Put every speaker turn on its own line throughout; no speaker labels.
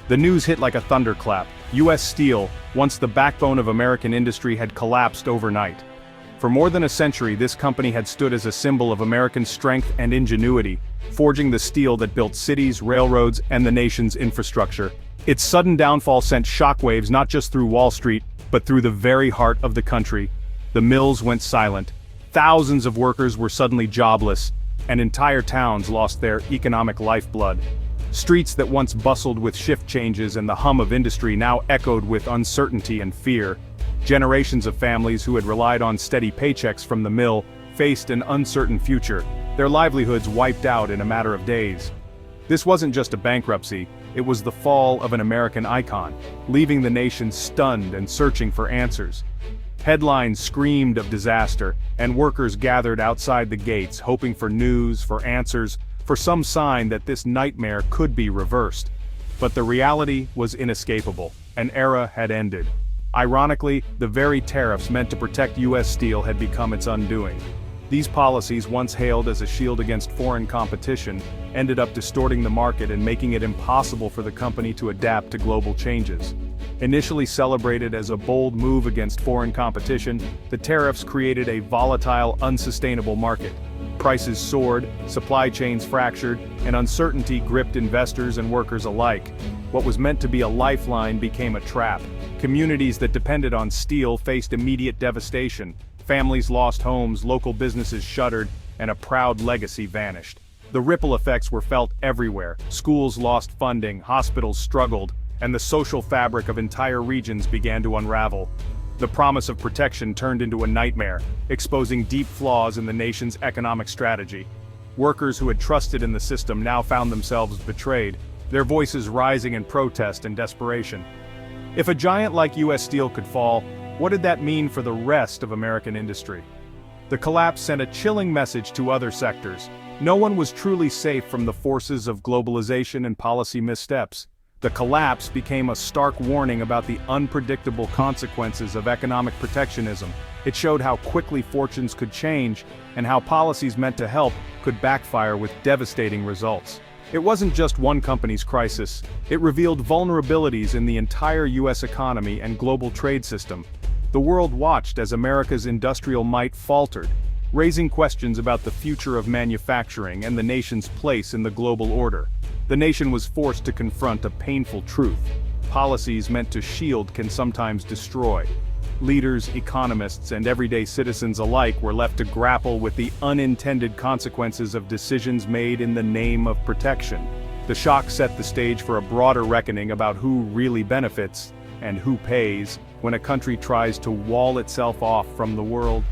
The news hit like a thunderclap. U.S. Steel, once the backbone of American industry, had collapsed overnight. For more than a century, this company had stood as a symbol of American strength and ingenuity, forging the steel that built cities, railroads, and the nation's infrastructure. Its sudden downfall sent shockwaves not just through Wall Street, but through the very heart of the country. The mills went silent. Thousands of workers were suddenly jobless, and entire towns lost their economic lifeblood. Streets that once bustled with shift changes and the hum of industry now echoed with uncertainty and fear. Generations of families who had relied on steady paychecks from the mill faced an uncertain future, their livelihoods wiped out in a matter of days. This wasn't just a bankruptcy, it was the fall of an American icon, leaving the nation stunned and searching for answers. Headlines screamed of disaster, and workers gathered outside the gates hoping for news, for answers, for some sign that this nightmare could be reversed. But the reality was inescapable. An era had ended. Ironically, the very tariffs meant to protect U.S. Steel had become its undoing. These policies, once hailed as a shield against foreign competition, ended up distorting the market and making it impossible for the company to adapt to global changes. Initially celebrated as a bold move against foreign competition, the tariffs created a volatile, unsustainable market. Prices soared, supply chains fractured, and uncertainty gripped investors and workers alike. What was meant to be a lifeline became a trap. Communities that depended on steel faced immediate devastation. Families lost homes, local businesses shuttered, and a proud legacy vanished. The ripple effects were felt everywhere. Schools lost funding, hospitals struggled, and the social fabric of entire regions began to unravel. The promise of protection turned into a nightmare, exposing deep flaws in the nation's economic strategy. Workers who had trusted in the system now found themselves betrayed, their voices rising in protest and desperation. If a giant like U.S. Steel could fall, what did that mean for the rest of American industry? The collapse sent a chilling message to other sectors. No one was truly safe from the forces of globalization and policy missteps. The collapse became a stark warning about the unpredictable consequences of economic protectionism. It showed how quickly fortunes could change, and how policies meant to help could backfire with devastating results. It wasn't just one company's crisis, it revealed vulnerabilities in the entire U.S. economy and global trade system. The world watched as America's industrial might faltered, raising questions about the future of manufacturing and the nation's place in the global order. The nation was forced to confront a painful truth. Policies meant to shield can sometimes destroy. Leaders, economists, and everyday citizens alike were left to grapple with the unintended consequences of decisions made in the name of protection. The shock set the stage for a broader reckoning about who really benefits and who pays when a country tries to wall itself off from the world.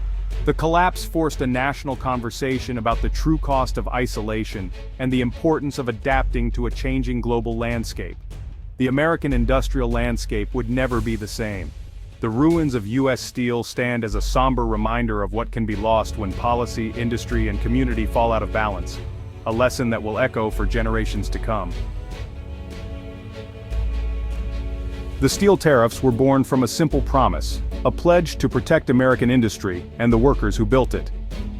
The collapse forced a national conversation about the true cost of isolation and the importance of adapting to a changing global landscape. The American industrial landscape would never be the same. The ruins of U.S. Steel stand as a somber reminder of what can be lost when policy, industry, and community fall out of balance. A lesson that will echo for generations to come. The steel tariffs were born from a simple promise, a pledge to protect American industry and the workers who built it.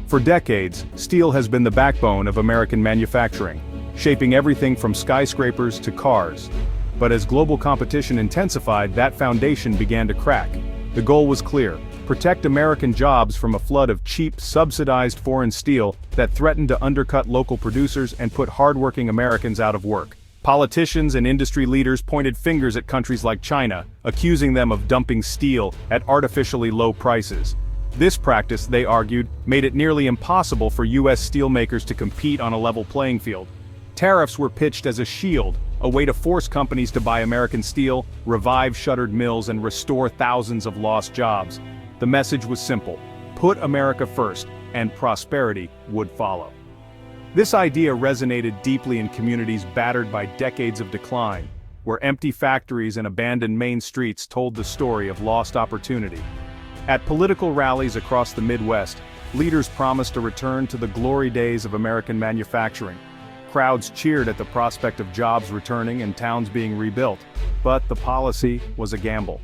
For decades, steel has been the backbone of American manufacturing, shaping everything from skyscrapers to cars. But as global competition intensified, that foundation began to crack. The goal was clear: protect American jobs from a flood of cheap, subsidized foreign steel that threatened to undercut local producers and put hardworking Americans out of work. Politicians and industry leaders pointed fingers at countries like China, accusing them of dumping steel at artificially low prices. This practice, they argued, made it nearly impossible for U.S. steelmakers to compete on a level playing field. Tariffs were pitched as a shield, a way to force companies to buy American steel, revive shuttered mills, and restore thousands of lost jobs. The message was simple: put America first, and prosperity would follow. This idea resonated deeply in communities battered by decades of decline, where empty factories and abandoned main streets told the story of lost opportunity. At political rallies across the Midwest, leaders promised a return to the glory days of American manufacturing. Crowds cheered at the prospect of jobs returning and towns being rebuilt, but the policy was a gamble.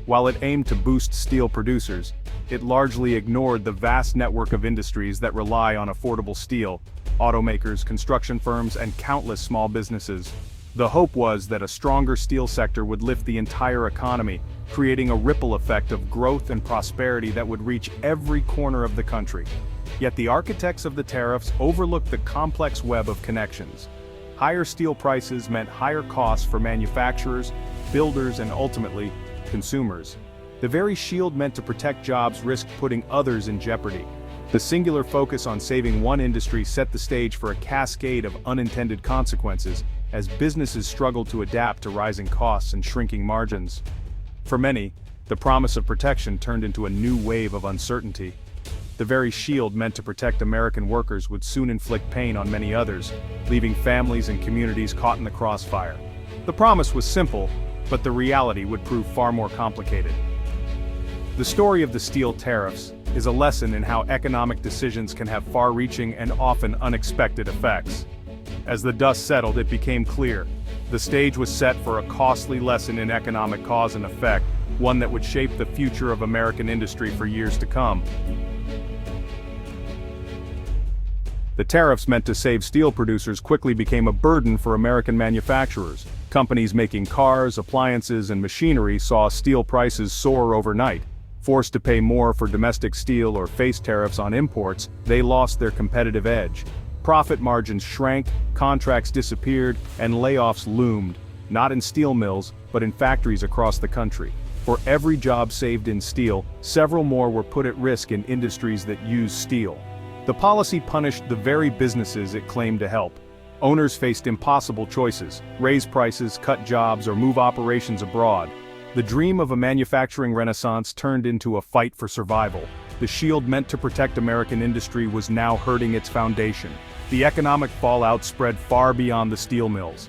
While it aimed to boost steel producers, it largely ignored the vast network of industries that rely on affordable steel: automakers, construction firms, and countless small businesses. The hope was that a stronger steel sector would lift the entire economy, creating a ripple effect of growth and prosperity that would reach every corner of the country. Yet the architects of the tariffs overlooked the complex web of connections. Higher steel prices meant higher costs for manufacturers, builders, and ultimately, consumers. The very shield meant to protect jobs risked putting others in jeopardy. The singular focus on saving one industry set the stage for a cascade of unintended consequences as businesses struggled to adapt to rising costs and shrinking margins. For many, the promise of protection turned into a new wave of uncertainty. The very shield meant to protect American workers would soon inflict pain on many others, leaving families and communities caught in the crossfire. The promise was simple, but the reality would prove far more complicated. The story of the steel tariffs is a lesson in how economic decisions can have far-reaching and often unexpected effects. As the dust settled, it became clear. The stage was set for a costly lesson in economic cause and effect, one that would shape the future of American industry for years to come. The tariffs meant to save steel producers quickly became a burden for American manufacturers. Companies making cars, appliances, and machinery saw steel prices soar overnight. Forced to pay more for domestic steel or face tariffs on imports, they lost their competitive edge. Profit margins shrank, contracts disappeared, and layoffs loomed, not in steel mills, but in factories across the country. For every job saved in steel, several more were put at risk in industries that use steel. The policy punished the very businesses it claimed to help. Owners faced impossible choices: raise prices, cut jobs, or move operations abroad. The dream of a manufacturing renaissance turned into a fight for survival. The shield meant to protect American industry was now hurting its foundation. The economic fallout spread far beyond the steel mills.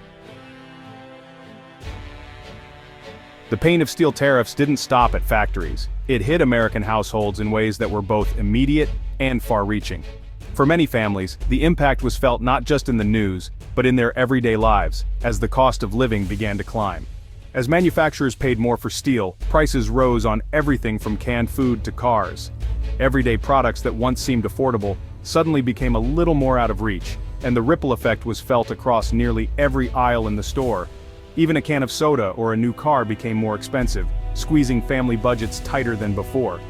The pain of steel tariffs didn't stop at factories. It hit American households in ways that were both immediate and far-reaching. For many families, the impact was felt not just in the news, but in their everyday lives, as the cost of living began to climb. As manufacturers paid more for steel, prices rose on everything from canned food to cars. Everyday products that once seemed affordable suddenly became a little more out of reach, and the ripple effect was felt across nearly every aisle in the store. Even a can of soda or a new car became more expensive, squeezing family budgets tighter than before.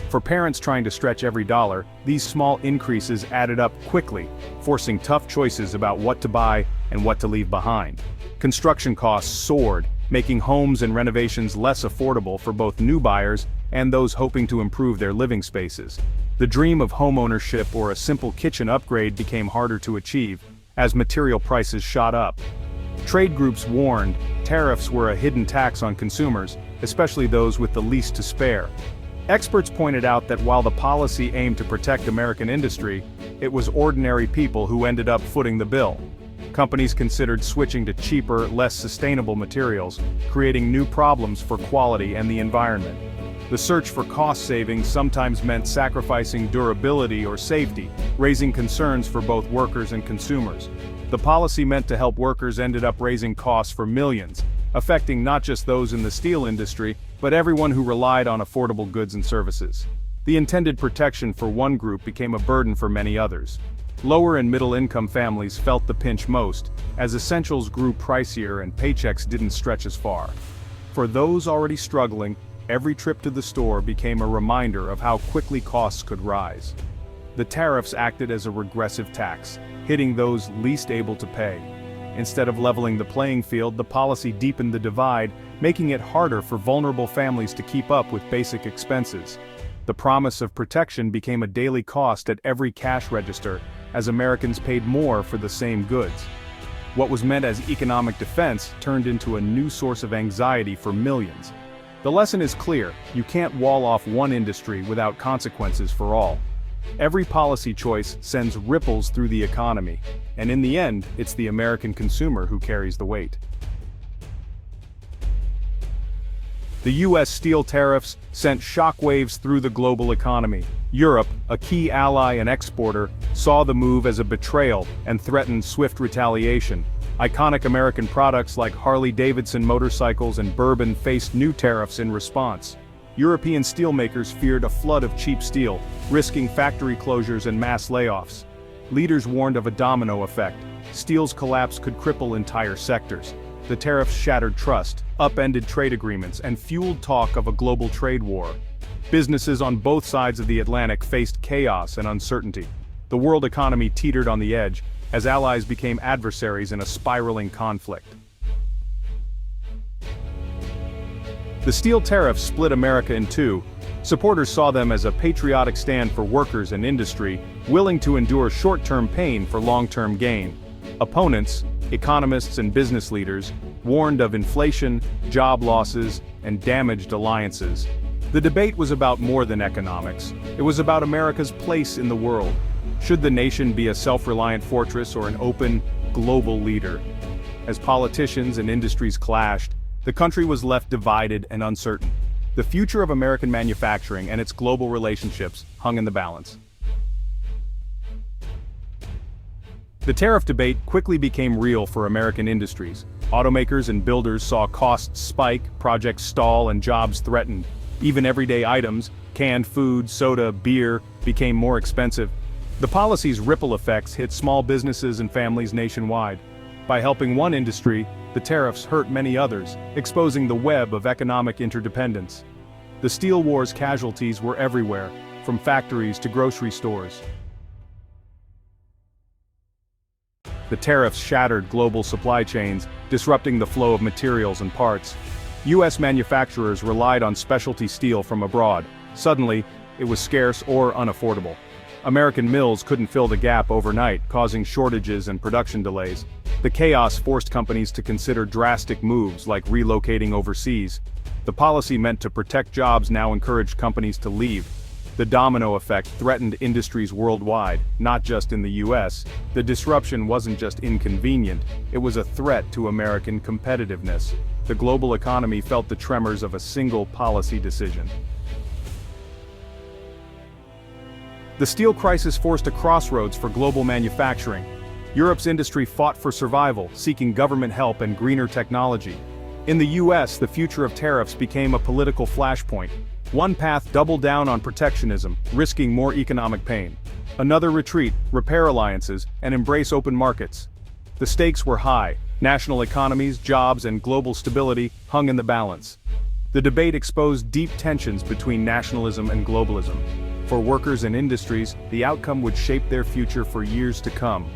For parents trying to stretch every dollar, these small increases added up quickly, forcing tough choices about what to buy and what to leave behind. Construction costs soared, making homes and renovations less affordable for both new buyers and those hoping to improve their living spaces. The dream of homeownership or a simple kitchen upgrade became harder to achieve, as material prices shot up. Trade groups warned tariffs were a hidden tax on consumers, especially those with the least to spare. Experts pointed out that while the policy aimed to protect American industry, it was ordinary people who ended up footing the bill. Companies considered switching to cheaper, less sustainable materials, creating new problems for quality and the environment. The search for cost savings sometimes meant sacrificing durability or safety, raising concerns for both workers and consumers. The policy meant to help workers ended up raising costs for millions, affecting not just those in the steel industry, but everyone who relied on affordable goods and services. The intended protection for one group became a burden for many others. Lower and middle-income families felt the pinch most, as essentials grew pricier and paychecks didn't stretch as far. For those already struggling, every trip to the store became a reminder of how quickly costs could rise. The tariffs acted as a regressive tax, hitting those least able to pay. Instead of leveling the playing field, the policy deepened the divide, making it harder for vulnerable families to keep up with basic expenses. The promise of protection became a daily cost at every cash register, as Americans paid more for the same goods. What was meant as economic defense turned into a new source of anxiety for millions. The lesson is clear: you can't wall off one industry without consequences for all. Every policy choice sends ripples through the economy, and in the end, it's the American consumer who carries the weight. The U.S. steel tariffs sent shockwaves through the global economy. Europe, a key ally and exporter, saw the move as a betrayal and threatened swift retaliation. Iconic American products like Harley-Davidson motorcycles and bourbon faced new tariffs in response. European steelmakers feared a flood of cheap steel, risking factory closures and mass layoffs. Leaders warned of a domino effect. Steel's collapse could cripple entire sectors. The tariffs shattered trust, upended trade agreements, and fueled talk of a global trade war. Businesses on both sides of the Atlantic faced chaos and uncertainty. The world economy teetered on the edge, as allies became adversaries in a spiraling conflict. The steel tariffs split America in two. Supporters saw them as a patriotic stand for workers and industry, willing to endure short-term pain for long-term gain. Opponents, economists and business leaders, warned of inflation, job losses, and damaged alliances. The debate was about more than economics. It was about America's place in the world. Should the nation be a self-reliant fortress or an open, global leader? As politicians and industries clashed, the country was left divided and uncertain. The future of American manufacturing and its global relationships hung in the balance. The tariff debate quickly became real for American industries. Automakers and builders saw costs spike, projects stall, and jobs threatened. Even everyday items, canned food, soda, beer, became more expensive. The policy's ripple effects hit small businesses and families nationwide. By helping one industry, the tariffs hurt many others, exposing the web of economic interdependence. The steel war's casualties were everywhere, from factories to grocery stores. The tariffs shattered global supply chains, disrupting the flow of materials and parts. U.S. manufacturers relied on specialty steel from abroad. Suddenly, it was scarce or unaffordable. American mills couldn't fill the gap overnight, causing shortages and production delays. The chaos forced companies to consider drastic moves like relocating overseas. The policy meant to protect jobs now encouraged companies to leave. The domino effect threatened industries worldwide, not just in the U.S. The disruption wasn't just inconvenient, it was a threat to American competitiveness. The global economy felt the tremors of a single policy decision. The steel crisis forced a crossroads for global manufacturing. Europe's industry fought for survival, seeking government help and greener technology. In the U.S., the future of tariffs became a political flashpoint. One path doubled down on protectionism, risking more economic pain. Another retreat, repair alliances, and embrace open markets. The stakes were high. National economies, jobs, and global stability hung in the balance. The debate exposed deep tensions between nationalism and globalism. For workers and industries, the outcome would shape their future for years to come.